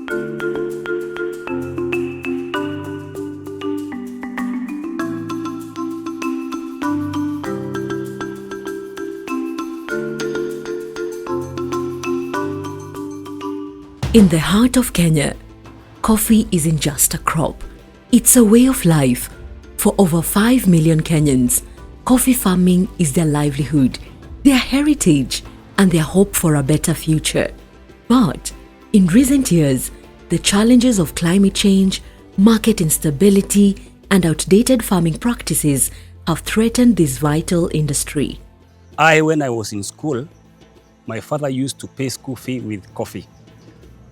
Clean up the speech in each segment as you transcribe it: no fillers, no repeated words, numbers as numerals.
In the heart of Kenya, coffee isn't just a crop. It's a way of life. For over 5 million Kenyans, coffee farming is their livelihood, their heritage, and their hope for a better future. But in recent years, the challenges of climate change, market instability, and outdated farming practices have threatened this vital industry. When I was in school, my father used to pay school fee with coffee.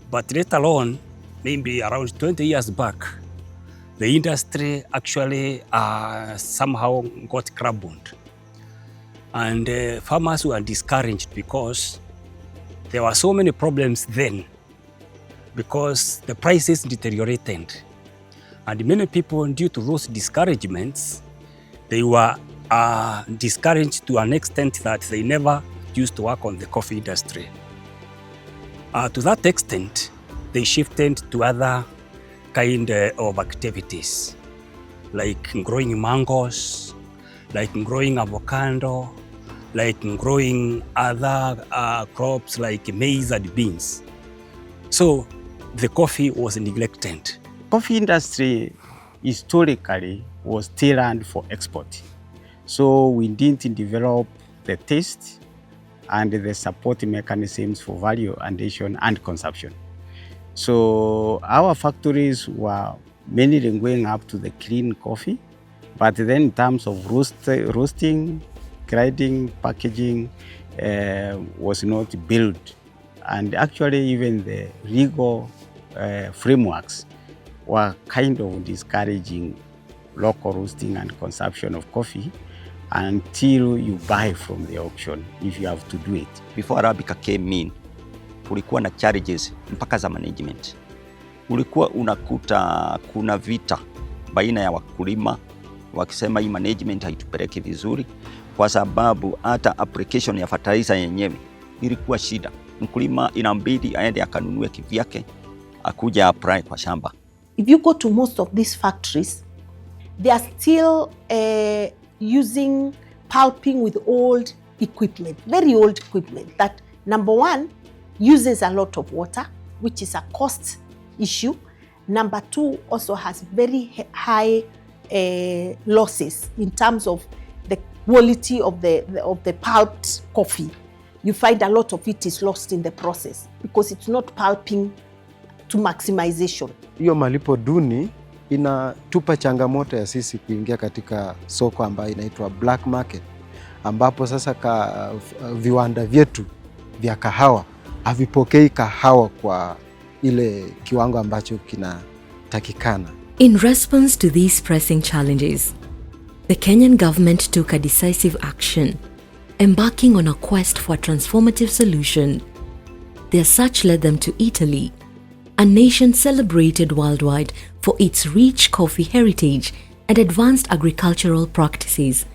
But later on, maybe around 20 years back, the industry actually somehow got crumbled. And farmers were discouraged because there were so many problems then, because the prices deteriorated. And many people, due to those discouragements, they were discouraged to an extent that they never used to work on the coffee industry. To that extent, they shifted to other kind of activities, like growing mangoes, like growing avocado, like growing other crops like maize and beans. So the coffee was neglected. Coffee industry historically was tailored for export. So we didn't develop the taste and the support mechanisms for value addition and consumption. So our factories were mainly going up to the clean coffee, but then in terms of roasting, grinding, packaging was not built. And actually even the legal frameworks were kind of discouraging local roasting and consumption of coffee until you buy from the auction, if you have to do it. Before Arabika came in, kulikuwa na challenges mpaka za management. Ulikuwa unakuta kuna vita baina ya wakulima wakisema hii management haitupeleki vizuri, kwa sababu hata application ya fertilizer yenyewe ilikuwa shida. Mkulima inambidi aende akanunue kivyake akuja apply kwa shamba. If you go to most of these factories, they are still using pulping with old equipment, very old equipment that, number one, uses a lot of water, which is a cost issue. Number two, also has very high losses in terms of the quality of the pulped coffee. You find a lot of it is lost in the process because it's not pulping to maximization. Hiyo malipo duni inatupa changamoto ya sisi kuingia katika soko ambayo inaitwa black market, ambapo sasa viwanda vyetu vya kahawa havipokei kahawa kwa ile kiwango ambacho kinatakikana. In response to these pressing challenges, the Kenyan government took a decisive action, embarking on a quest for a transformative solution. Their search led them to Italy, a nation celebrated worldwide for its rich coffee heritage and advanced agricultural practices.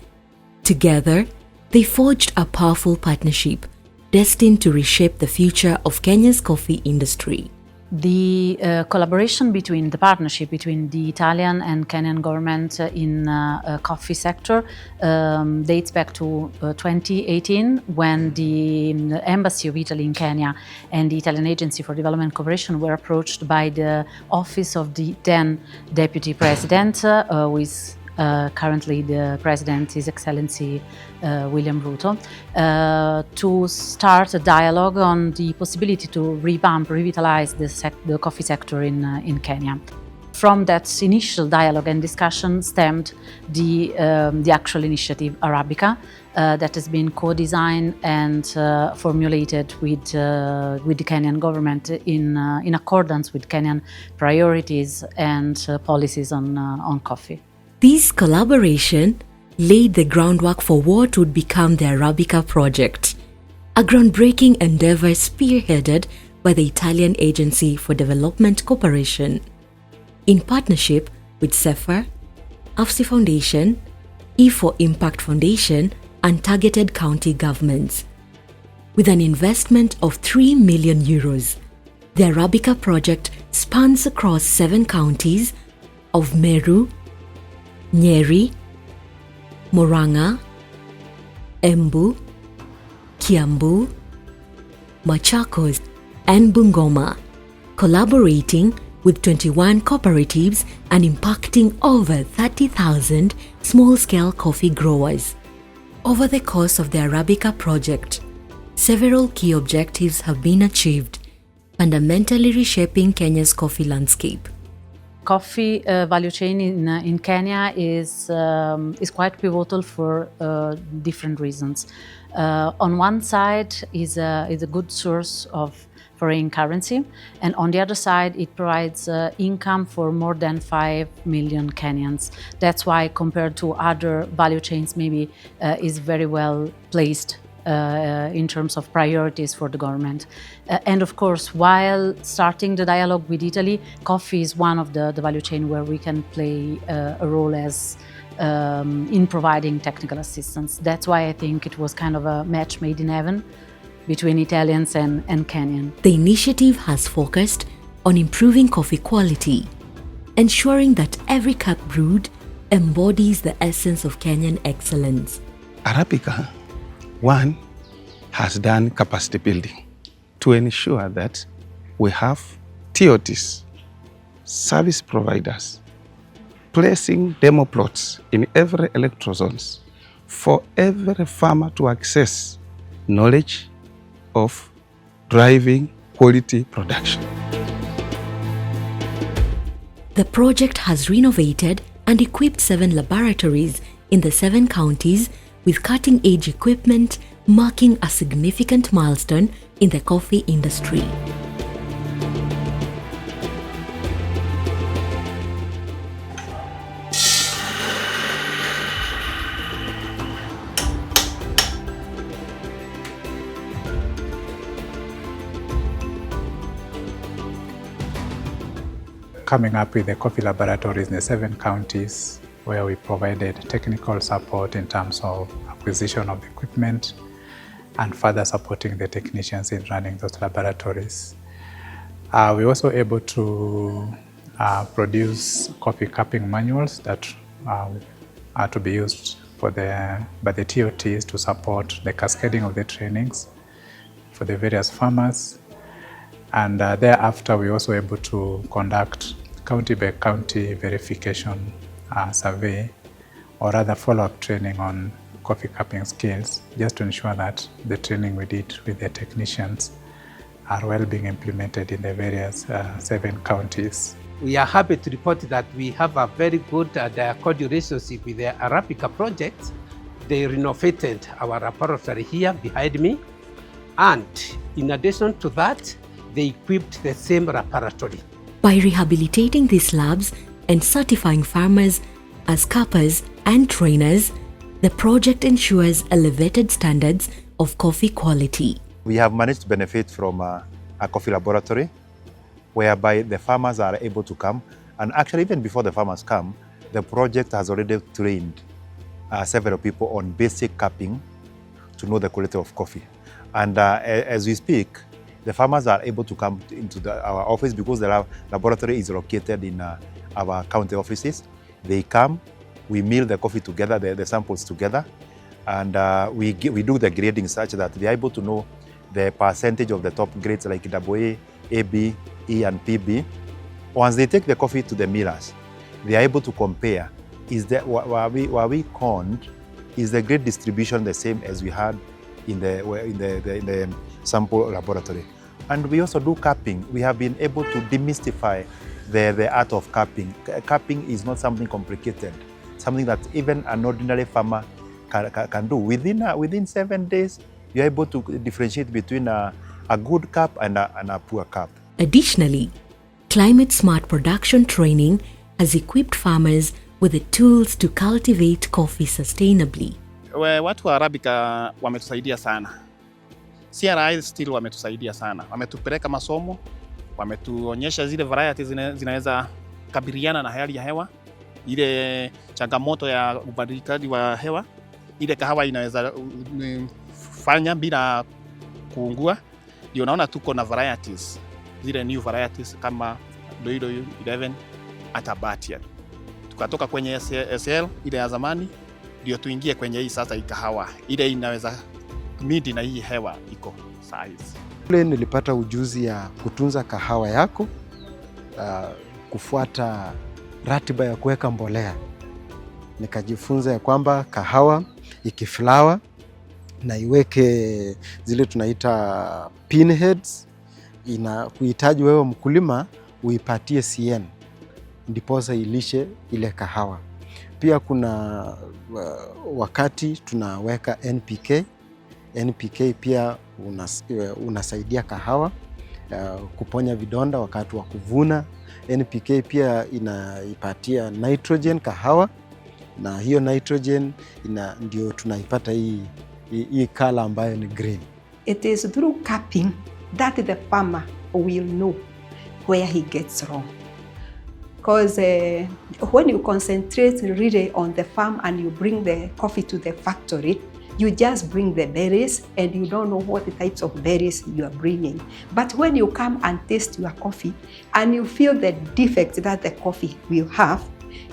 Together, they forged a powerful partnership destined to reshape the future of Kenya's coffee industry. The collaboration between the partnership between the Italian and Kenyan government in coffee sector dates back to 2018, when the Embassy of Italy in Kenya and the Italian Agency for Development Cooperation were approached by the office of the then Deputy President, who is currently the President, His Excellency William Ruto, to start a dialogue on the possibility to revitalize the coffee sector in Kenya. From that initial dialogue and discussion stemmed the actual initiative Arabica that has been co-designed and formulated with the Kenyan government in accordance with Kenyan priorities and policies on coffee. This collaboration laid the groundwork for what would become the ARABIKA Project, a groundbreaking endeavor spearheaded by the Italian Agency for Development Cooperation, in partnership with CEFA, AVSI Foundation, E4Impact Foundation, and targeted county governments. With an investment of €3 million, the ARABIKA Project spans across 7 counties of Meru, Nyeri, Murang'a, Embu, Kiambu, Machakos, and Bungoma, collaborating with 21 cooperatives and impacting over 30,000 small-scale coffee growers. Over the course of the ARABIKA project, several key objectives have been achieved, fundamentally reshaping Kenya's coffee landscape. Coffee value chain in Kenya is quite pivotal for different reasons. On one side is a good source of foreign currency, and on the other side it provides income for more than 5 million Kenyans. That's why, compared to other value chains, maybe is very well placed in terms of priorities for the government. And of course, while starting the dialogue with Italy, coffee is one of the value chain where we can play a role as in providing technical assistance. That's why I think it was kind of a match made in heaven between Italians and Kenyan. The initiative has focused on improving coffee quality, ensuring that every cup brewed embodies the essence of Kenyan excellence. ARABIKA, one, has done capacity building to ensure that we have TOTs, service providers, placing demo plots in every electrozones for every farmer to access knowledge of driving quality production. The project has renovated and equipped 7 laboratories in the 7 counties with cutting-edge equipment, marking a significant milestone in the coffee industry. Coming up with the coffee laboratories in the 7 counties, where we provided technical support in terms of acquisition of the equipment and further supporting the technicians in running those laboratories. We're also able to produce coffee cupping manuals that are to be used by the TOTs to support the cascading of the trainings for the various farmers. And thereafter, we're also able to conduct county by county verification survey, or rather follow-up training on coffee cupping skills, just to ensure that the training we did with the technicians are well being implemented in the various 7 counties. We are happy to report that we have a very good and cordial relationship with the ARABIKA Project. They renovated our laboratory here behind me, and in addition to that, they equipped the same laboratory. By rehabilitating these labs and certifying farmers as cuppers and trainers, the project ensures elevated standards of coffee quality. We have managed to benefit from a coffee laboratory whereby the farmers are able to come, and actually even before the farmers come, the project has already trained several people on basic cupping to know the quality of coffee. And as we speak, the farmers are able to come into our office because the laboratory is located in our county offices. They come, we mill the coffee together, the samples together, and we do the grading such that they are able to know the percentage of the top grades like AA, AB, E, and PB. Once they take the coffee to the millers, they are able to compare, were we conned, is the grade distribution the same as we had in the sample laboratory. And we also do cupping. We have been able to demystify the art of cupping. Cupping is not something complicated, something that even an ordinary farmer can do. Within 7 days, you're able to differentiate between a good cup and a poor cup. Additionally, climate-smart production training has equipped farmers with the tools to cultivate coffee sustainably. Watu wa ARABIKA wametusaidia sana. CRI still wametusaidia sana. Wametupeleka masomo, wametuonyesha zile varieties zinaweza kabiliana na hali ya hewa, ile changamoto ya ubadilikaji wa hewa, ile kahawa inaweza fanya bila kuungua. Ndio naona tuko na varieties, zile new varieties kama Doido 11 hata Batian. Tukatoka kwenye SL ile ya zamani ndio tuingie kwenye hii sasa ikahawa ile inaweza midi na hii hewa iko size. Kule nilipata ujuzi ya kutunza kahawa yako, kufuata ratiba ya kuweka mbolea. Nikajifunza ya kwamba kahawa ikiflower na iweke zile tunaita pinheads, kuhitaji wewe mkulima uipatie CN ndiposa ilishe ile kahawa. Pia kuna wakati tunaweka NPK. NPK pia unasaidia kahawa kuponya vidonda wakati wa kuvuna. NPK pia inaipatia nitrogen kahawa, na hiyo nitrogen ndio tunaipata hii kala ambayo ni green. It is through capping that the farmer will know where he gets wrong. Because when you concentrate really on the farm and you bring the coffee to the factory, you just bring the berries and you don't know what types of berries you are bringing. But when you come and taste your coffee and you feel the defects that the coffee will have,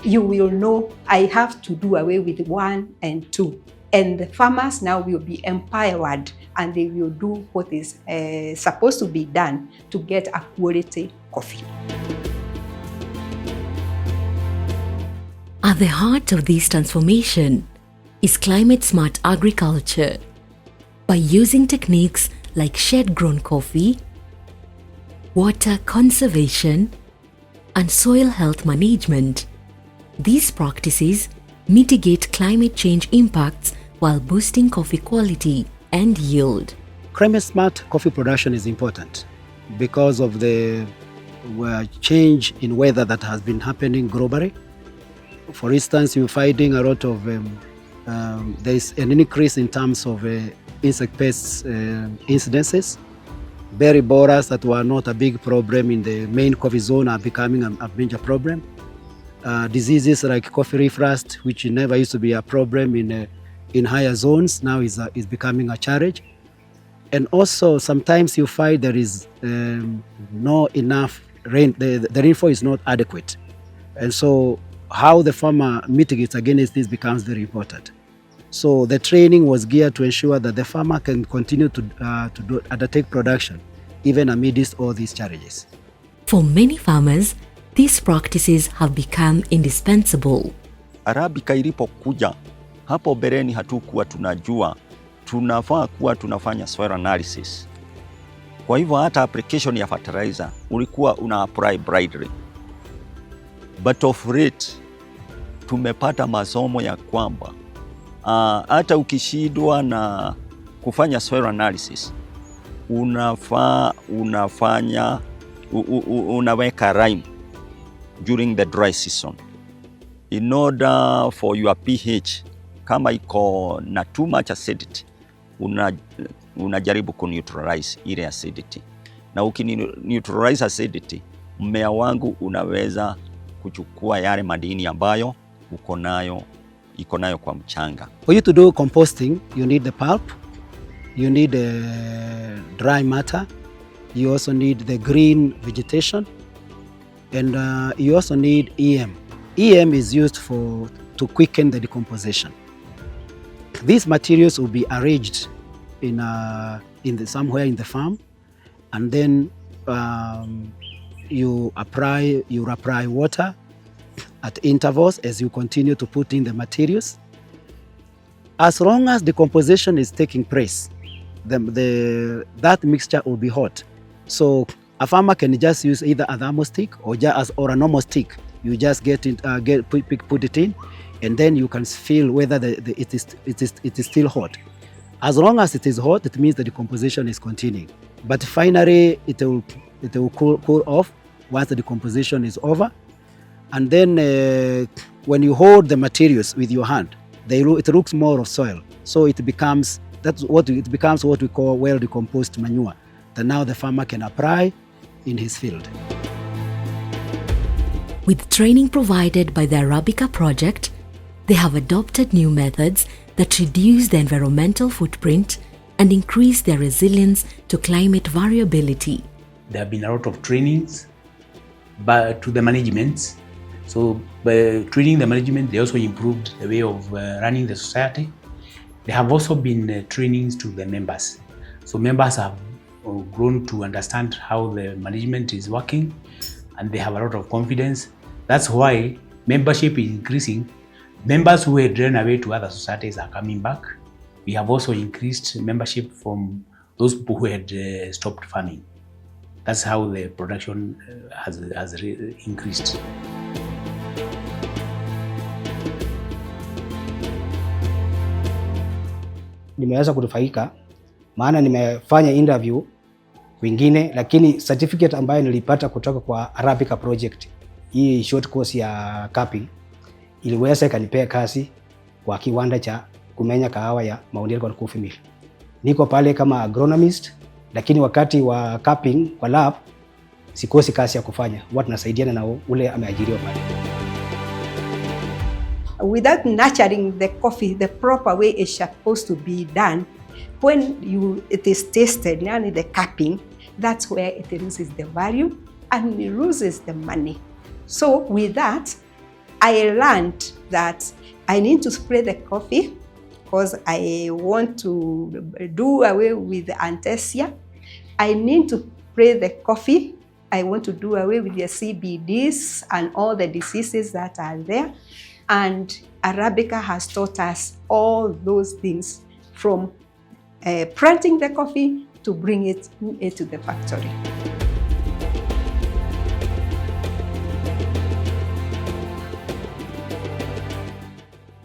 you will know I have to do away with 1 and 2. And the farmers now will be empowered and they will do what is supposed to be done to get a quality coffee. At the heart of this transformation is climate-smart agriculture. By using techniques like shade-grown coffee, water conservation, and soil health management, these practices mitigate climate change impacts while boosting coffee quality and yield. Climate-smart coffee production is important because of the change in weather that has been happening globally. For instance, you're finding a lot of there is an increase in terms of insect pests incidences. Berry borers that were not a big problem in the main coffee zone are becoming a major problem. Diseases like coffee leaf rust, which never used to be a problem in higher zones, now is becoming a challenge. And also sometimes you find there is not enough rain, the rainfall is not adequate. And so how the farmer mitigates against this becomes very important. So the training was geared to ensure that the farmer can continue to undertake production even amidst all these challenges. For many farmers, these practices have become indispensable. Arabica ilipokuja hapo bereni hatukuwa tunajua tunafaa kuwa tunafanya soil analysis. Kwa hivyo hata application ya fertilizer ulikuwa una apply blindly. But of late tumepata masomo ya kwamba hata ukishindwa na kufanya soil analysis unaweka lime during the dry season in order for your pH kama iko na too much acidity unajaribu kuneutralize ile acidity, na ukineutralize acidity mmea wangu unaweza kuchukua yale madini ambayo iko nayo kwa mchanga. For you to do composting, you need the pulp, you need the dry matter, you also need the green vegetation, and you also need EM. EM is used to quicken the decomposition. These materials will be arranged somewhere in the farm, and then you apply water at intervals as you continue to put in the materials. As long as decomposition is taking place, that mixture will be hot. So a farmer can just use either a thermostick or a normal stick. You just put it in, and then you can feel whether it is still hot. As long as it is hot, it means the decomposition is continuing. But finally, it will cool off once the decomposition is over. And then when you hold the materials with your hand, it looks more of soil. So it becomes what we call well decomposed manure that now the farmer can apply in his field. With training provided by the ARABIKA Project, they have adopted new methods that reduce the environmental footprint and increase their resilience to climate variability. There have been a lot of trainings but to the management. So by training the management, they also improved the way of running the society. There have also been trainings to the members. So members have grown to understand how the management is working, and they have a lot of confidence. That's why membership is increasing. Members who had run away to other societies are coming back. We have also increased membership from those people who had stopped farming. That's how the production has increased. Nimeweza kunufaika maana nimefanya interview wengine, lakini certificate ambayo nilipata kutoka kwa ARABIKA Project, hii short course ya capping, iliweza ikanipea kazi kwa kiwanda cha kumenya kahawa ya Mount Elgon Coffee Mill. Niko pale kama agronomist, lakini wakati wa capping kwa lab sikosi kazi ya kufanya, huwa tunasaidiana na ule ameajiriwa pale. Without nurturing the coffee the proper way it's supposed to be done, when it is tasted, yani the capping, that's where it loses the value and it loses the money. So with that, I learned that I need to spray the coffee because I want to do away with the anthesia. I need to spray the coffee. I want to do away with the CBDs and all the diseases that are there. And ARABIKA has taught us all those things, from planting the coffee to bring it into the factory.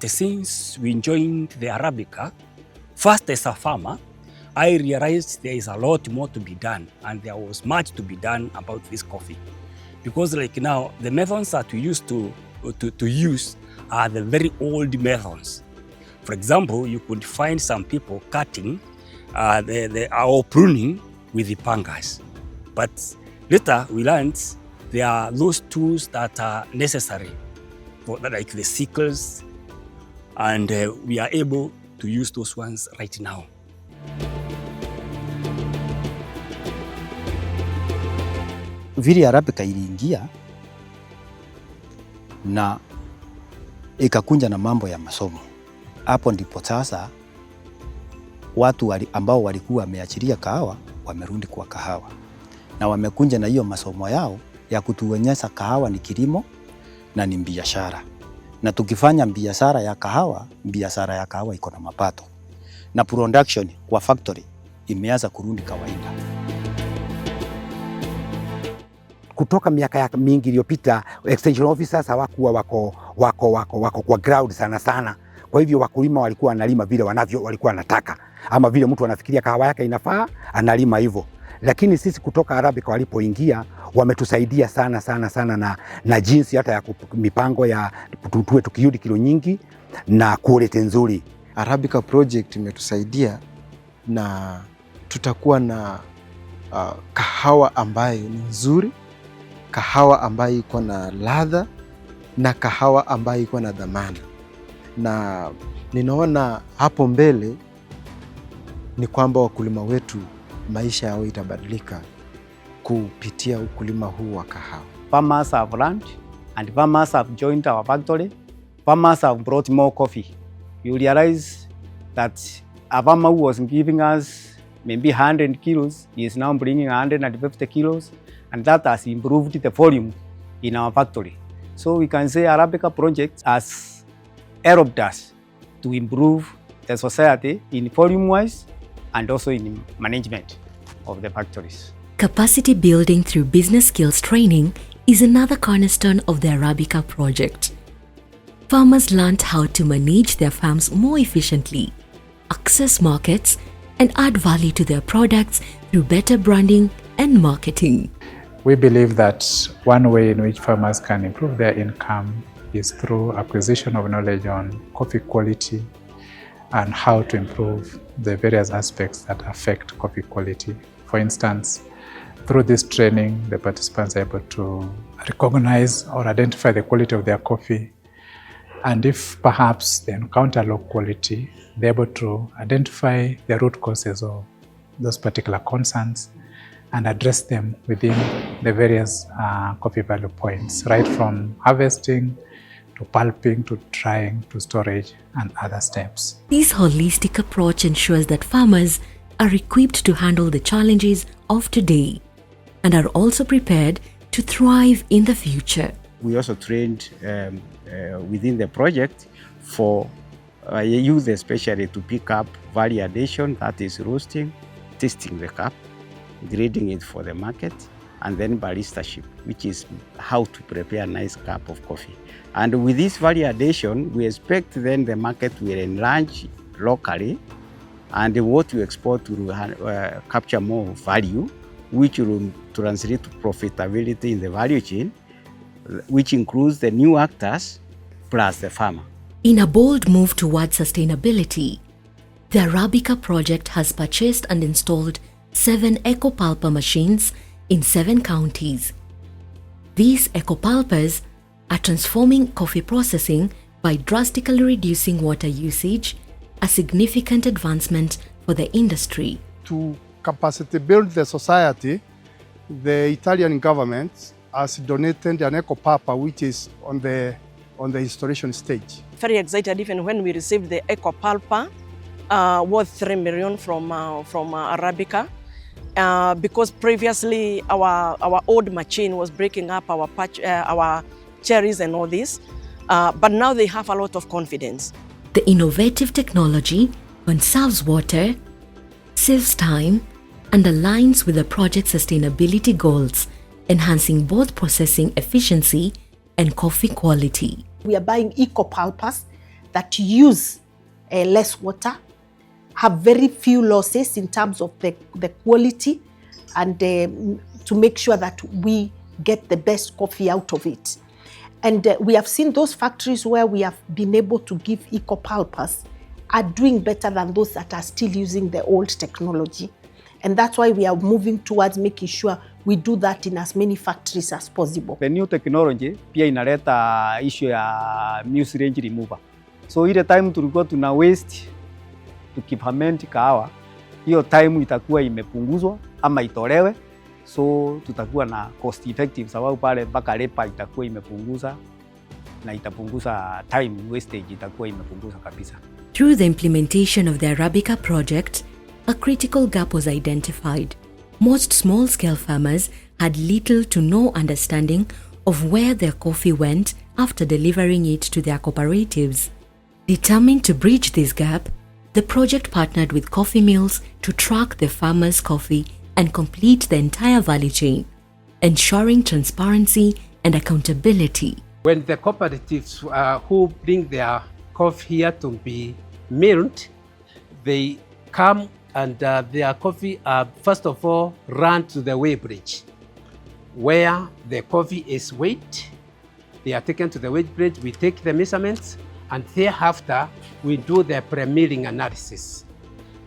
Since we joined the ARABIKA, first as a farmer, I realized there is a lot more to be done, and there was much to be done about this coffee. Because like now, the methods that we used to use are the very old methods. For example, you could find some people cutting or pruning with the pangas. But later we learned there are those tools that are necessary, for, like the sickles, and we are able to use those ones right now. Vile ARABIKA iliingia na ikakunja na mambo ya masomo. Hapo ndipo sasa watu ambao walikuwa wameachilia kahawa wamerudi kwa kahawa, na wamekunja na hiyo masomo yao ya kutuonyesha kahawa ni kilimo na ni biashara, na tukifanya biashara ya kahawa iko na mapato, na production kwa factory imeanza kurudi kawaida. Kutoka miaka mingi iliyopita, extension officers hawakuwa wako kwa ground sana. Kwa hivyo wakulima walikuwa wanalima vile walikuwa wanataka, ama vile mtu anafikiria kahawa yake inafaa analima hivyo. Lakini sisi kutoka ARABIKA walipoingia wametusaidia sana na jinsi hata ya mipango ya tuwe tukiudi kilo nyingi na quality nzuri. ARABIKA Project imetusaidia na tutakuwa na kahawa ambayo ni nzuri, kahawa ambayo iko na ladha na kahawa ambayo iko na dhamana. Na ninaona hapo mbele ni kwamba wakulima wetu maisha yao itabadilika kupitia ukulima huu wa kahawa. Farmers have learned and farmers have joined our factory. Farmers have brought more coffee. You realize that a farmer who was giving us maybe 100 kilos is now bringing 150 kilos, and that has improved the volume in our factory. So we can say ARABIKA Project has helped us to improve the society in volume-wise and also in management of the factories. Capacity building through business skills training is another cornerstone of the ARABIKA project. Farmers learned how to manage their farms more efficiently, access markets, and add value to their products through better branding and marketing. We believe that one way in which farmers can improve their income is through acquisition of knowledge on coffee quality and how to improve the various aspects that affect coffee quality. For instance, through this training, the participants are able to recognize or identify the quality of their coffee, and if perhaps they encounter low quality, they're able to identify the root causes of those particular concerns and address them within the various coffee value points, right from harvesting to pulping to drying to storage and other steps. This holistic approach ensures that farmers are equipped to handle the challenges of today and are also prepared to thrive in the future. We also trained within the project for youth especially to pick up value addition, that is roasting, tasting the cup, grading it for the market, and then baristaship, which is how to prepare a nice cup of coffee. And with this value addition, we expect then the market will enlarge locally, and what we export will capture more value, which will translate to profitability in the value chain, which includes the new actors plus the farmer. In a bold move towards sustainability, the ARABIKA Project has purchased and installed 7 Eco-pulper machines in 7 counties. These Eco-pulpers are transforming coffee processing by drastically reducing water usage, a significant advancement for the industry. To capacity build the society, the Italian government has donated an Eco-pulper which is on the installation stage. Very excited even when we received the Eco-pulper worth 3 million from ARABIKA. Because previously our old machine was breaking up our cherries and all this, but now they have a lot of confidence. The innovative technology conserves water, saves time, and aligns with the project's sustainability goals, enhancing both processing efficiency and coffee quality. We are buying eco-pulpers that use less water, have very few losses in terms of the quality, and to make sure that we get the best coffee out of it. And we have seen those factories where we have been able to give eco-pulpers are doing better than those that are still using the old technology. And that's why we are moving towards making sure we do that in as many factories as possible. The new technology pia inaleta issue ya muse range remover. So ile time tulikuwa tuna waste tukipament kahawa, hiyo time itakuwa imepunguzwa ama itolewe, so tutakuwa na cost effective, sababu pale mpaka lepa itakuwa imepunguza na itapunguza time wastage, itakuwa imepunguza kabisa. Through the implementation of the ARABIKA project, a critical gap was identified. Most small-scale farmers had little to no understanding of where their coffee went after delivering it to their cooperatives. Determined to bridge this gap, the project partnered with coffee mills to track the farmers' coffee and complete the entire value chain, ensuring transparency and accountability. When the cooperatives who bring their coffee here to be milled, they come and their coffee first of all run to the weighbridge, where the coffee is weighed. They are taken to the weighbridge, we take the measurements, and thereafter we do the pre-milling analysis.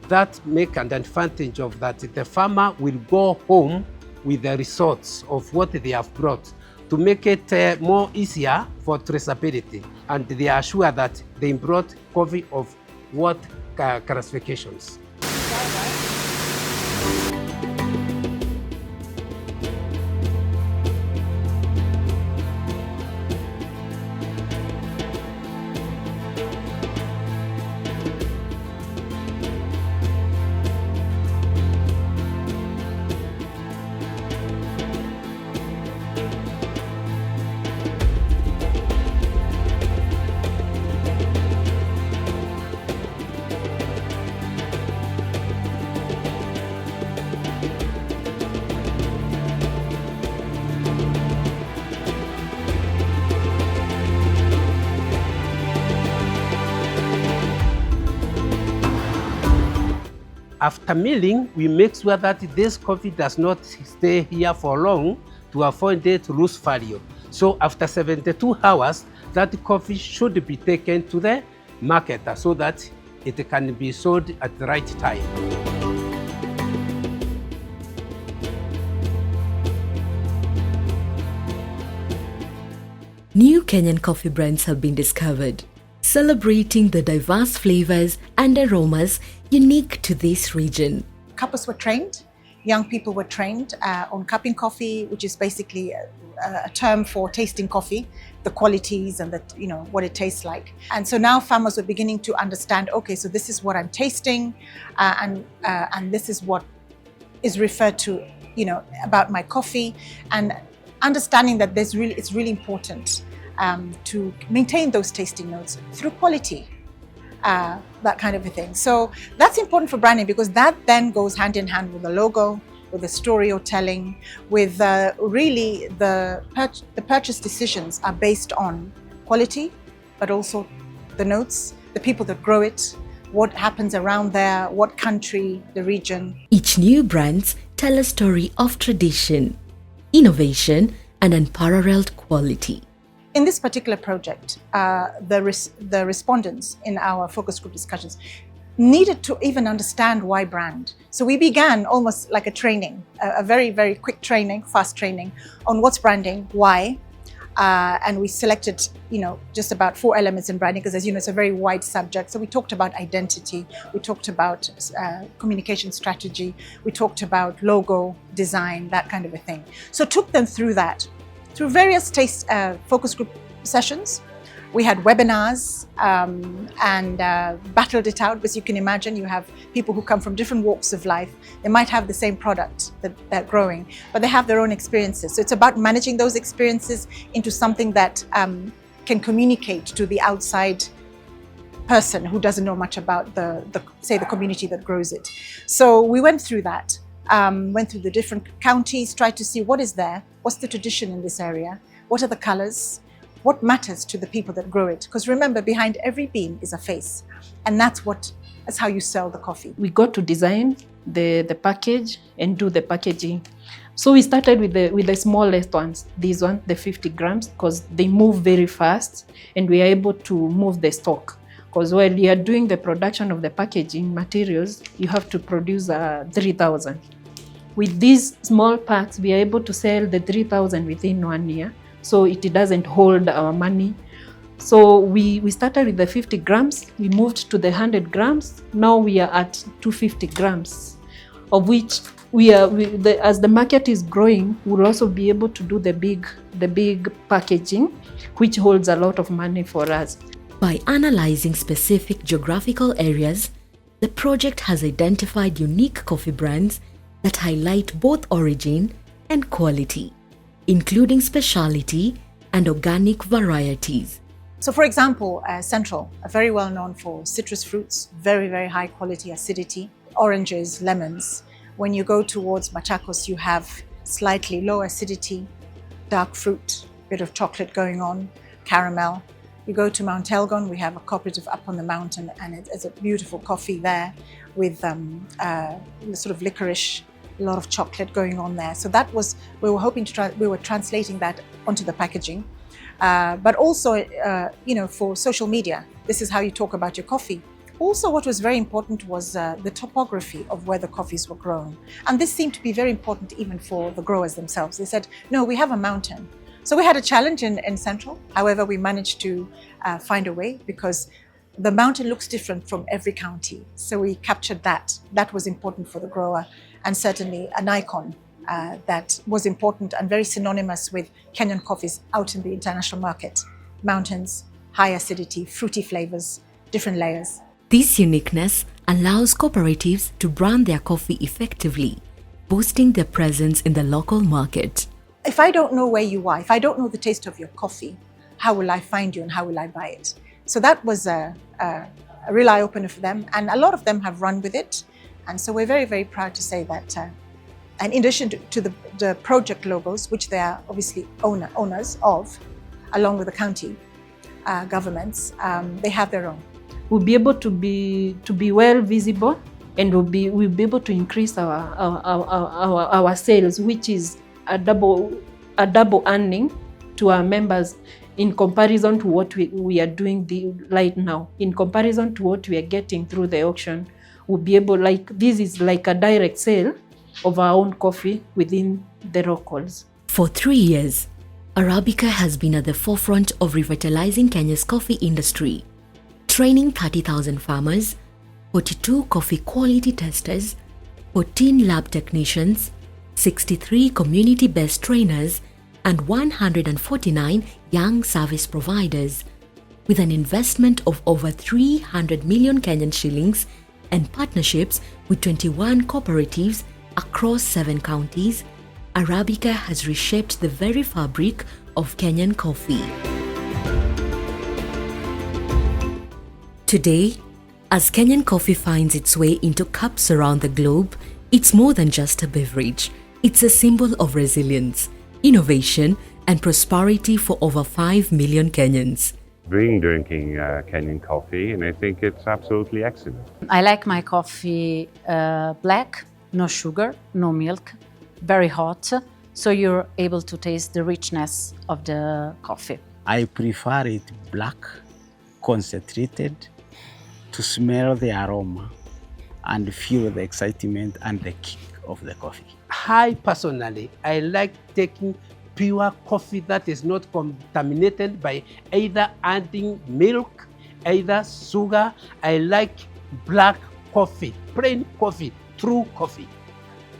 That make an advantage of that the farmer will go home with the results of what they have brought to make it more easier for traceability, and they are sure that they brought coffee of what classifications. After milling, we make sure that this coffee does not stay here for long to avoid it to lose value. So after 72 hours, that coffee should be taken to the market so that it can be sold at the right time. New Kenyan coffee brands have been discovered, celebrating the diverse flavors and aromas unique to this region. Couples were trained young people were trained on cupping coffee, which is basically a term for tasting coffee, the qualities and what it tastes like. And so now farmers were beginning to understand, okay, so this is what I'm tasting, and this is what is referred to, about my coffee, and understanding that it's really important to maintain those tasting notes through quality. That kind of a thing. So that's important for branding, because that then goes hand in hand with the logo, with the story you're telling, with really the purchase decisions are based on quality, but also the notes, the people that grow it, what happens around there, what country, the region. Each new brands tell a story of tradition, innovation, and unparalleled quality. In this particular project, the respondents in our focus group discussions needed to even understand why brand. So we began almost like a training, a very, very quick training, fast training on what's branding, why, and we selected, just about 4 elements in branding, because as you know, it's a very wide subject. So we talked about identity, we talked about communication strategy, we talked about logo, design, that kind of a thing. So took them through that. Through various focus group sessions, we had webinars and battled it out, because you can imagine you have people who come from different walks of life. They might have the same product that they're growing, but they have their own experiences. So it's about managing those experiences into something that can communicate to the outside person who doesn't know much about the community that grows it. So we went through that. Went through the different counties, tried to see what is there, what's the tradition in this area, what are the colors, what matters to the people that grow it. Because remember, behind every bean is a face, and that's how you sell the coffee. We got to design the package and do the packaging. So we started with the smallest ones, these ones, the 50 grams, because they move very fast and we are able to move the stock. Because while you are doing the production of the packaging materials, you have to produce 3,000. With these small packs, we are able to sell the 3,000 within 1 year, so it doesn't hold our money. So we started with the 50 grams, we moved to the 100 grams, now we are at 250 grams, of which as the market is growing, we'll also be able to do the big packaging, which holds a lot of money for us. By analyzing specific geographical areas, the project has identified unique coffee brands that highlight both origin and quality, including specialty and organic varieties. So for example, Central are very well known for citrus fruits, very, very high quality acidity, oranges, lemons. When you go towards Machakos, you have slightly low acidity, dark fruit, bit of chocolate going on, caramel. You go to Mount Elgon, we have a cooperative up on the mountain, and it's a beautiful coffee there with sort of licorice, a lot of chocolate going on there. So that was, we were translating that onto the packaging. But also, for social media, this is how you talk about your coffee. Also, what was very important was the topography of where the coffees were grown. And this seemed to be very important even for the growers themselves. They said, no, we have a mountain. So we had a challenge in Central. However, we managed to find a way, because the mountain looks different from every county. So we captured that. That was important for the grower, and certainly an icon that was important and very synonymous with Kenyan coffees out in the international market. Mountains, high acidity, fruity flavors, different layers. This uniqueness allows cooperatives to brand their coffee effectively, boosting their presence in the local market. If I don't know where you are, if I don't know the taste of your coffee, how will I find you and how will I buy it? So that was a real eye-opener for them, and a lot of them have run with it. And so we're very, very proud to say that, and in addition to the project logos, which they are obviously owners of, along with the county governments, they have their own. We'll be able to be well visible, and we'll be able to increase our sales, which is a double earning to our members in comparison to what we are doing right now. In comparison to what we are getting through the auction, we'll be able, this is like a direct sale of our own coffee within the locals. For 3 years, Arabica has been at the forefront of revitalizing Kenya's coffee industry, training 30,000 farmers, 42 coffee quality testers, 14 lab technicians, 63 community-based trainers, and 149 young service providers, with an investment of over 300 million Kenyan shillings and partnerships with 21 cooperatives across 7 counties. Arabica has reshaped the very fabric of Kenyan coffee. Today, as Kenyan coffee finds its way into cups around the globe, it's more than just a beverage. It's a symbol of resilience, innovation, and prosperity for over 5 million Kenyans. Been drinking Kenyan coffee, and I think it's absolutely excellent. I like my coffee black, no sugar, no milk, very hot, so you're able to taste the richness of the coffee. I prefer it black, concentrated, to smell the aroma and feel the excitement and the kick of the coffee. I personally, I like taking pure coffee that is not contaminated by either adding milk, either sugar. I like black coffee, plain coffee, true coffee.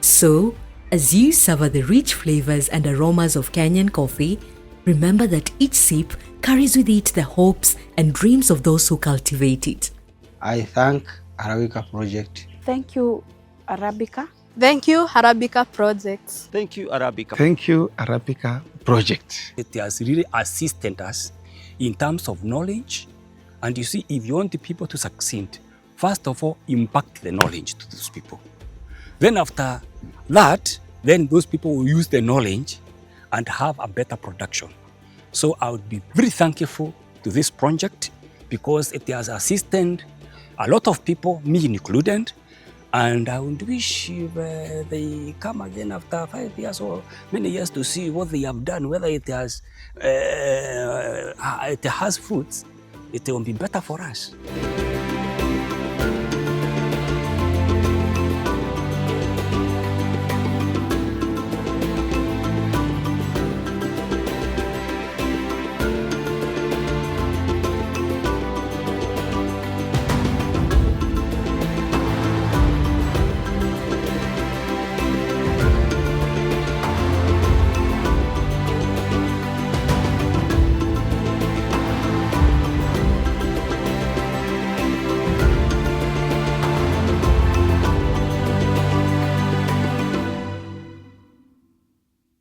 So, as you savor the rich flavors and aromas of Kenyan coffee, remember that each sip carries with it the hopes and dreams of those who cultivate it. I thank ARABIKA Project. Thank you, Arabica. Thank you, ARABIKA Project. Thank you, Arabica. Thank you, ARABIKA Project. It has really assisted us in terms of knowledge. And you see, if you want the people to succeed, first of all, impact the knowledge to those people. Then after that, then those people will use the knowledge and have a better production. So I would be very thankful to this project because it has assisted a lot of people, me included, and I would wish if they come again after 5 years or many years to see what they have done, whether it has fruits, it will be better for us.